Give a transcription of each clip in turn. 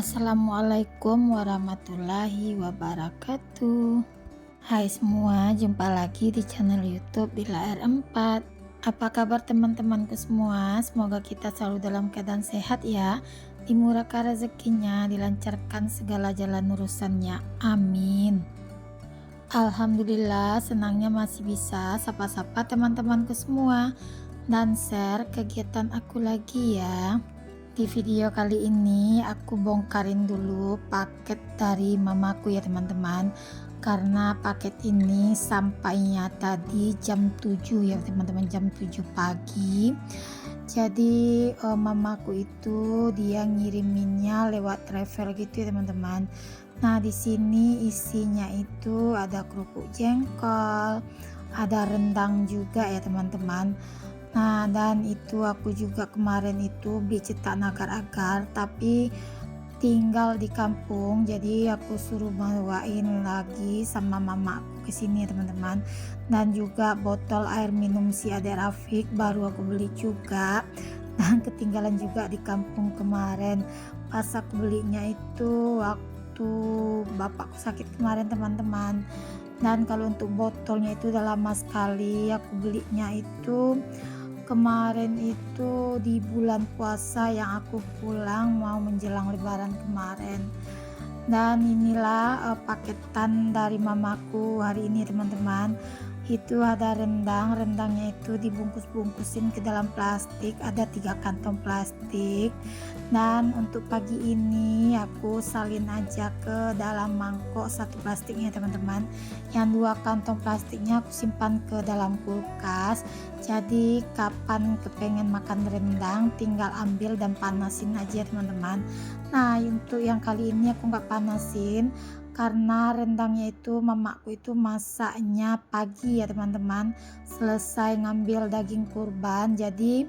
Assalamualaikum warahmatullahi wabarakatuh. Hai semua, jumpa lagi di channel YouTube Bila R4. Apa kabar teman-temanku semua? Semoga kita selalu dalam keadaan sehat ya, dimurahkan rezekinya, dilancarkan segala jalan urusannya. Amin. Alhamdulillah, senangnya masih bisa sapa-sapa teman-temanku semua dan share kegiatan aku lagi ya. Di video kali ini aku bongkarin dulu paket dari mamaku ya teman-teman, karena paket ini sampainya tadi jam 7 ya teman-teman, jam 7 pagi. Jadi mamaku itu dia ngiriminnya lewat travel gitu ya teman-teman. Nah, di sini isinya itu ada kerupuk jengkol, ada rendang juga ya teman-teman. Nah, dan itu aku juga kemarin itu beli cetak agar-agar tapi tinggal di kampung, jadi aku suruh bawain lagi sama mamaku ke sini teman-teman. Dan juga botol air minum si Ade Rafiq baru aku beli juga, dan ketinggalan juga di kampung kemarin pas aku belinya itu waktu bapakku sakit kemarin teman-teman. Dan kalau untuk botolnya itu udah lama sekali aku belinya, itu kemarin itu di bulan puasa yang aku pulang mau menjelang lebaran kemarin. Dan inilah paketan dari mamaku hari ini teman-teman. Itu ada rendangnya itu dibungkus-bungkusin ke dalam plastik, ada 3 kantong plastik. Dan untuk pagi ini aku salin aja ke dalam mangkok satu plastiknya teman-teman, yang 2 kantong plastiknya aku simpan ke dalam kulkas. Jadi kapan kepengen makan rendang tinggal ambil dan panasin aja teman-teman. Nah, untuk yang kali ini aku nggak panasin karena rendangnya itu mamaku itu masaknya pagi ya teman-teman, selesai ngambil daging kurban. Jadi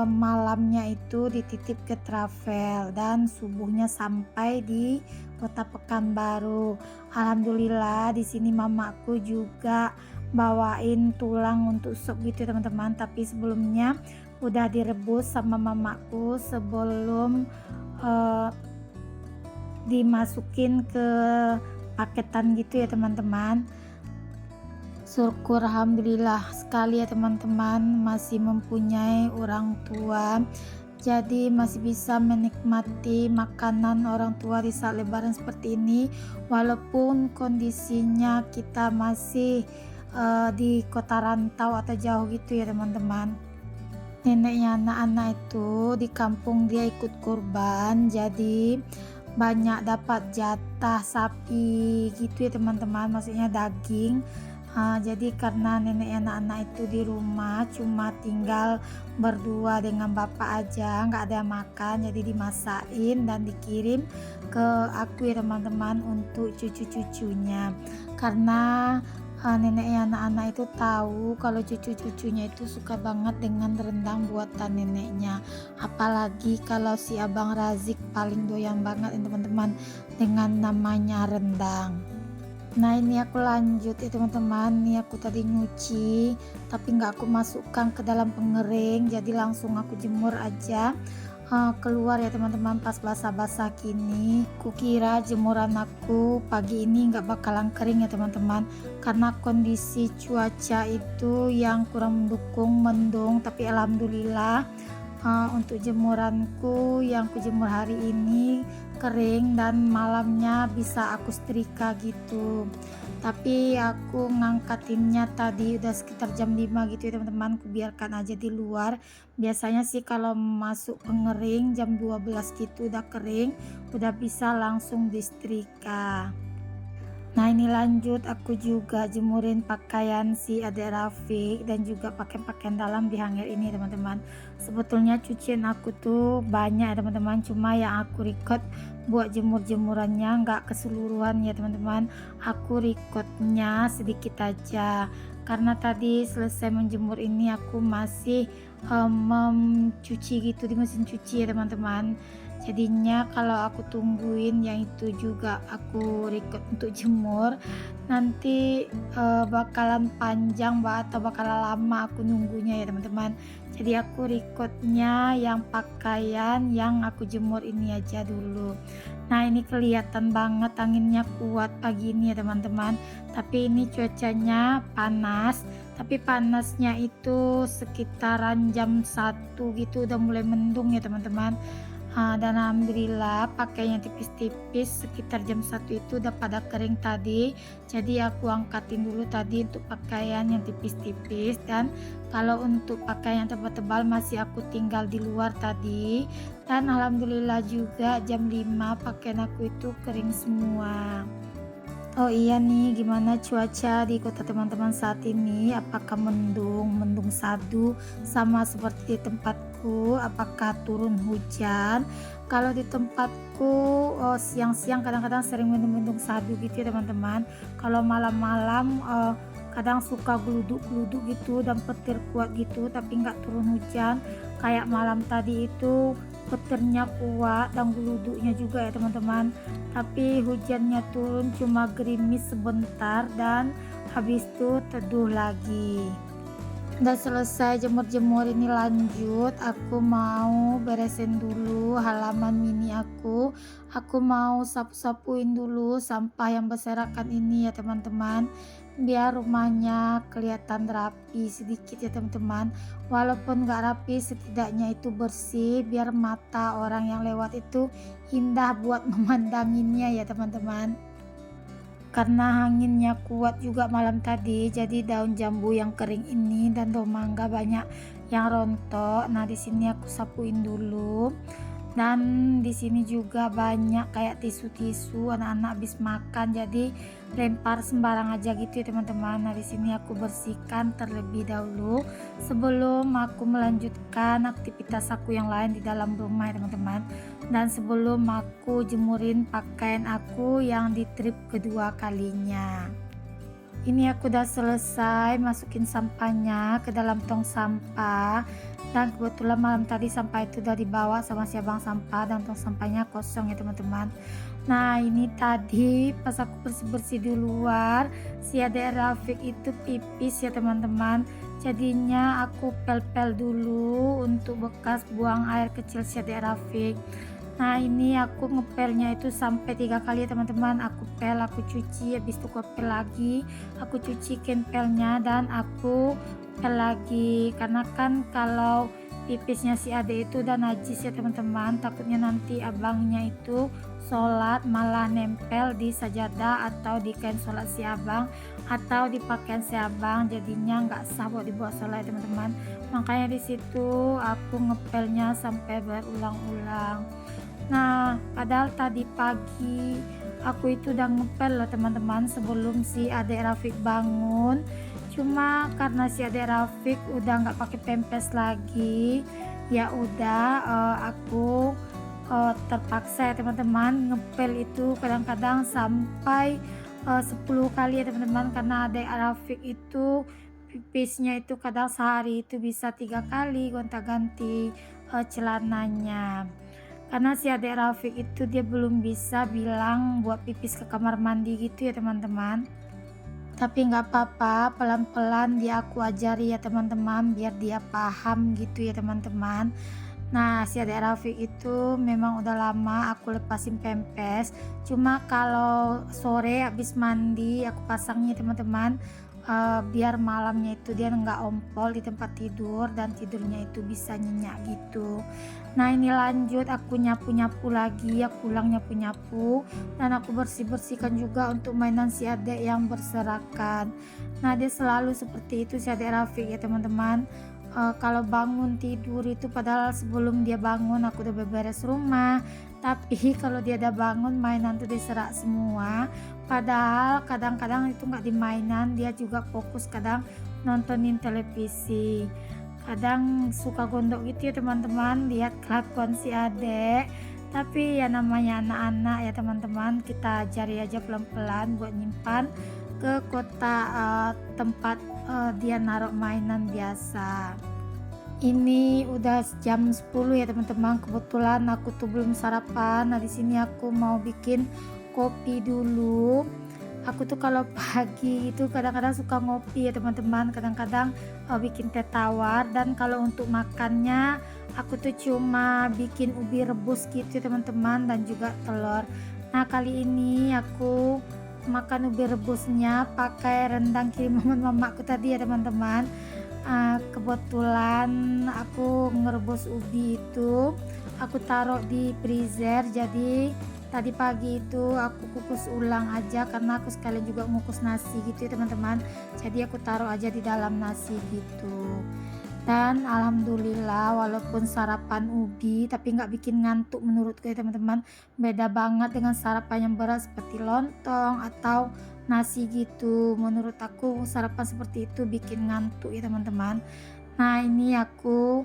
malamnya itu dititip ke travel dan subuhnya sampai di kota Pekanbaru. Alhamdulillah di sini mamaku juga bawain tulang untuk sop gitu teman-teman, tapi sebelumnya udah direbus sama mamaku sebelum dimasukin ke paketan gitu ya teman-teman. Syukur alhamdulillah sekali ya teman-teman, masih mempunyai orang tua, jadi masih bisa menikmati makanan orang tua di saat lebaran seperti ini, walaupun kondisinya kita masih di kota rantau atau jauh gitu ya teman-teman. Neneknya anak-anak itu di kampung dia ikut kurban, jadi banyak dapat jatah sapi gitu ya teman-teman, maksudnya daging. Jadi karena nenek anak-anak itu di rumah cuma tinggal berdua dengan bapak aja, nggak ada yang makan, jadi dimasain dan dikirim ke aku ya teman-teman untuk cucu-cucunya. Karena neneknya anak-anak itu tahu kalau cucu-cucunya itu suka banget dengan rendang buatan neneknya, apalagi kalau si abang Razik paling doyan banget ya teman-teman dengan namanya rendang. Nah, ini aku lanjut ya teman-teman, nih aku tadi nyuci tapi nggak aku masukkan ke dalam pengering, jadi langsung aku jemur aja keluar ya teman-teman pas basah-basah gini. Kukira jemuran aku pagi ini nggak bakalan kering ya teman-teman, karena kondisi cuaca itu yang kurang mendukung, mendung. Tapi alhamdulillah untuk jemuranku yang kujemur hari ini kering dan malamnya bisa aku setrika gitu. Tapi aku ngangkatinnya tadi udah sekitar jam 5 gitu ya teman-teman, ku biarkan aja di luar. Biasanya sih kalau masuk pengering jam 12 gitu udah kering, udah bisa langsung disetrika. Nah, ini lanjut aku juga jemurin pakaian si Ade Rafiq dan juga pakaian-pakaian dalam di hanger ini teman-teman. Sebetulnya cucian aku tuh banyak ya teman-teman, cuma yang aku record buat jemur-jemurannya nggak keseluruhan ya teman-teman, aku recordnya sedikit aja karena tadi selesai menjemur ini aku masih mencuci gitu di mesin cuci ya teman-teman. Jadinya kalau aku tungguin yang itu juga aku record untuk jemur, nanti bakalan panjang atau bakalan lama aku nunggunya ya teman-teman. Jadi aku recordnya yang pakaian yang aku jemur ini aja dulu. Nah ini kelihatan banget anginnya kuat pagi ini ya teman-teman, tapi ini cuacanya panas, tapi panasnya itu sekitaran jam 1 gitu udah mulai mendung ya teman-teman. Dan alhamdulillah pakainya tipis-tipis, sekitar jam 1 itu udah pada kering tadi. Jadi aku angkatin dulu tadi untuk pakaian yang tipis-tipis, dan kalau untuk pakaian yang tebal-tebal masih aku tinggal di luar tadi. Dan alhamdulillah juga jam 5 pakaian aku itu kering semua. Oh iya nih, gimana cuaca di kota teman-teman saat ini? Apakah mendung, mendung sadu sama seperti di tempatku? Apakah turun hujan? Kalau di tempatku siang-siang kadang-kadang sering mendung-mendung sadu gitu ya teman-teman. Kalau malam-malam kadang suka geluduk-geluduk gitu dan petir kuat gitu, tapi nggak turun hujan. Kayak malam tadi itu petirnya kuat dan geluduknya juga ya teman-teman, tapi hujannya turun cuma gerimis sebentar dan habis itu teduh lagi. Udah selesai jemur-jemur ini, lanjut aku mau beresin dulu halaman mini aku mau sapu-sapuin dulu sampah yang berserakan ini ya teman-teman, biar rumahnya kelihatan rapi sedikit ya teman-teman. Walaupun gak rapi, setidaknya itu bersih biar mata orang yang lewat itu indah buat memandanginnya ya teman-teman. Karena anginnya kuat juga malam tadi, jadi daun jambu yang kering ini dan daun mangga banyak yang rontok. Nah, di sini aku sapuin dulu. Dan di sini juga banyak kayak tisu-tisu anak-anak habis makan, jadi lempar sembarang aja gitu ya teman-teman. Nah, di sini aku bersihkan terlebih dahulu sebelum aku melanjutkan aktivitas aku yang lain di dalam rumah ya teman-teman. Dan sebelum aku jemurin pakaian aku yang di trip kedua kalinya. Ini aku udah selesai masukin sampahnya ke dalam tong sampah, dan kebetulan malam tadi sampah itu udah dibawa sama si abang sampah dan tong sampahnya kosong ya teman-teman. Nah ini tadi pas aku bersih-bersih di luar, si adek Rafiq itu pipis ya teman-teman. Jadinya aku pel-pel dulu untuk bekas buang air kecil si adek Rafiq. Nah ini aku ngepelnya itu sampai 3 kali ya teman-teman. Aku pel, aku cuci, habis itu aku pel lagi, aku cuci pelnya dan aku pel lagi. Karena kan kalau pipisnya si ade itu udah najis ya teman-teman, takutnya nanti abangnya itu sholat malah nempel di sajadah atau di kain sholat si abang atau di pakaian si abang, jadinya nggak sah buat dibawa sholat ya teman-teman. Makanya di situ aku ngepelnya sampai berulang-ulang. Nah, padahal tadi pagi aku itu udah ngepel loh teman-teman sebelum si adek Rafiq bangun. Cuma karena si adek Rafiq udah nggak pakai pempes lagi, ya udah aku terpaksa ya teman-teman ngepel itu kadang-kadang sampai 10 kali ya teman-teman, karena adek Rafiq itu pipisnya itu kadang sehari itu bisa 3 kali gonta-ganti celananya. Karena si adek Rafiq itu dia belum bisa bilang buat pipis ke kamar mandi gitu ya teman-teman. Tapi nggak apa-apa, pelan-pelan dia aku ajari ya teman-teman, biar dia paham gitu ya teman-teman. Nah si adek Rafiq itu memang udah lama aku lepasin pempes, cuma kalau sore habis mandi aku pasangnya teman-teman, biar malamnya itu dia nggak ompol di tempat tidur dan tidurnya itu bisa nyenyak gitu. Nah ini lanjut aku nyapu-nyapu lagi, aku ulang nyapu-nyapu dan aku bersih-bersihkan juga untuk mainan si adek yang berserakan. Nah dia selalu seperti itu si adek Rafiq ya teman-teman. Kalau bangun tidur itu, padahal sebelum dia bangun aku udah beberes rumah, tapi kalau dia udah bangun mainan tuh diserak semua. Padahal kadang-kadang itu nggak di mainan, dia juga fokus kadang nontonin televisi. Kadang suka gondok gitu ya teman-teman, lihat kelakuan si adek. Tapi ya namanya anak-anak ya teman-teman, kita cari aja pelan-pelan buat nyimpan ke kota tempat dia naruh mainan biasa. Ini udah jam 10 ya teman-teman. Kebetulan aku tuh belum sarapan. Nah, di sini aku mau bikin kopi dulu. Aku tuh kalau pagi itu kadang-kadang suka ngopi ya teman-teman. Kadang-kadang bikin teh tawar, dan kalau untuk makannya aku tuh cuma bikin ubi rebus gitu ya teman-teman, dan juga telur. Nah, kali ini aku makan ubi rebusnya pakai rendang kiriman mamaku tadi ya teman-teman. Kebetulan aku ngerebus ubi itu aku taruh di freezer, jadi tadi pagi itu aku kukus ulang aja karena aku sekalian juga ngukus nasi gitu ya teman-teman. Jadi aku taruh aja di dalam nasi gitu. Dan alhamdulillah walaupun sarapan ubi tapi nggak bikin ngantuk menurutku ya teman-teman. Beda banget dengan sarapan yang berat seperti lontong atau nasi gitu. Menurut aku sarapan seperti itu bikin ngantuk ya teman-teman. Nah, ini aku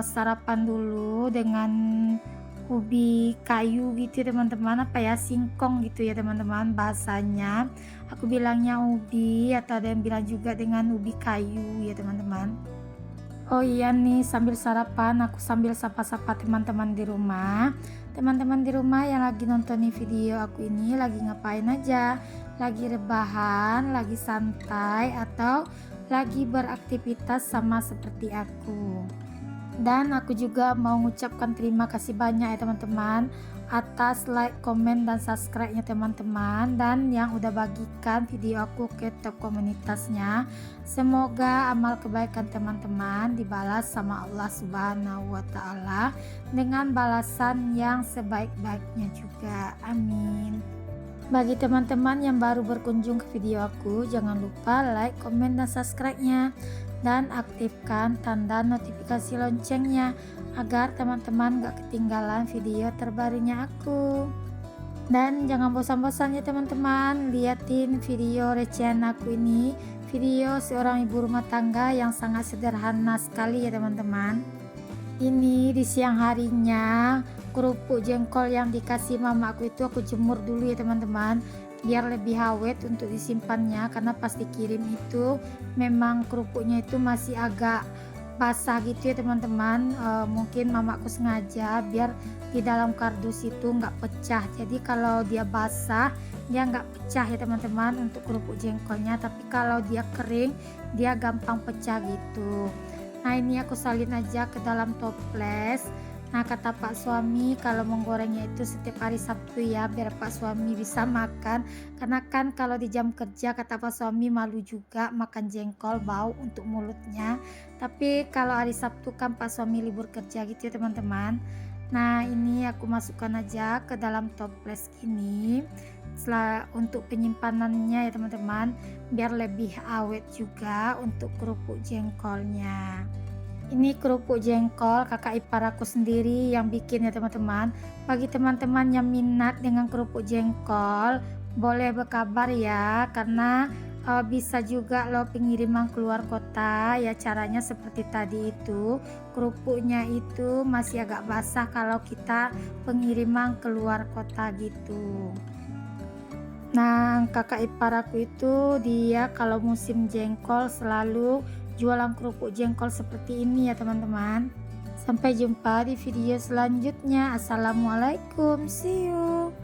sarapan dulu dengan ubi kayu gitu ya teman-teman, apa ya, singkong gitu ya teman-teman bahasanya. Aku bilangnya ubi, atau ada yang bilang juga dengan ubi kayu ya teman-teman. Oh iya nih, sambil sarapan aku sambil sapa-sapa teman-teman di rumah. Teman-teman di rumah yang lagi nonton video aku ini lagi ngapain aja? Lagi rebahan, lagi santai, atau lagi beraktivitas sama seperti aku? Dan aku juga mau mengucapkan terima kasih banyak ya teman-teman atas like, komen, dan subscribe-nya teman-teman, dan yang udah bagikan video aku ke top komunitasnya. Semoga amal kebaikan teman-teman dibalas sama Allah Subhanahu wa Ta'ala dengan balasan yang sebaik-baiknya juga. Amin. Bagi teman-teman yang baru berkunjung ke video aku, jangan lupa like, komen, dan subscribe-nya, dan aktifkan tanda notifikasi loncengnya agar teman-teman gak ketinggalan video terbarunya aku. Dan jangan bosan-bosan ya teman-teman liatin video recehan aku ini, video seorang ibu rumah tangga yang sangat sederhana sekali ya teman-teman. Ini di siang harinya kerupuk jengkol yang dikasih mamaku itu aku jemur dulu ya teman-teman, biar lebih awet untuk disimpannya, karena pas dikirim itu memang kerupuknya itu masih agak basah gitu ya teman-teman. Mungkin mamaku sengaja biar di dalam kardus itu nggak pecah, jadi kalau dia basah dia nggak pecah ya teman-teman untuk kerupuk jengkolnya, tapi kalau dia kering dia gampang pecah gitu. Nah, ini aku salin aja ke dalam toples. Nah, kata Pak suami kalau menggorengnya itu setiap hari Sabtu ya, biar Pak suami bisa makan. Karena kan kalau di jam kerja kata Pak suami malu juga makan jengkol, bau untuk mulutnya. Tapi kalau hari Sabtu kan Pak suami libur kerja gitu ya teman-teman. Nah, ini aku masukkan aja ke dalam toples gini. Setelah untuk penyimpanannya ya teman-teman, biar lebih awet juga untuk kerupuk jengkolnya. Ini kerupuk jengkol kakak ipar aku sendiri yang bikin ya teman-teman. Bagi teman-teman yang minat dengan kerupuk jengkol, boleh berkabar ya, karena bisa juga lo pengiriman keluar kota ya. Caranya seperti tadi itu, kerupuknya itu masih agak basah kalau kita pengiriman keluar kota gitu. Nah, kakak ipar aku itu dia kalau musim jengkol selalu jualan kerupuk jengkol seperti ini ya teman-teman. Sampai jumpa di video selanjutnya. Assalamualaikum, see you.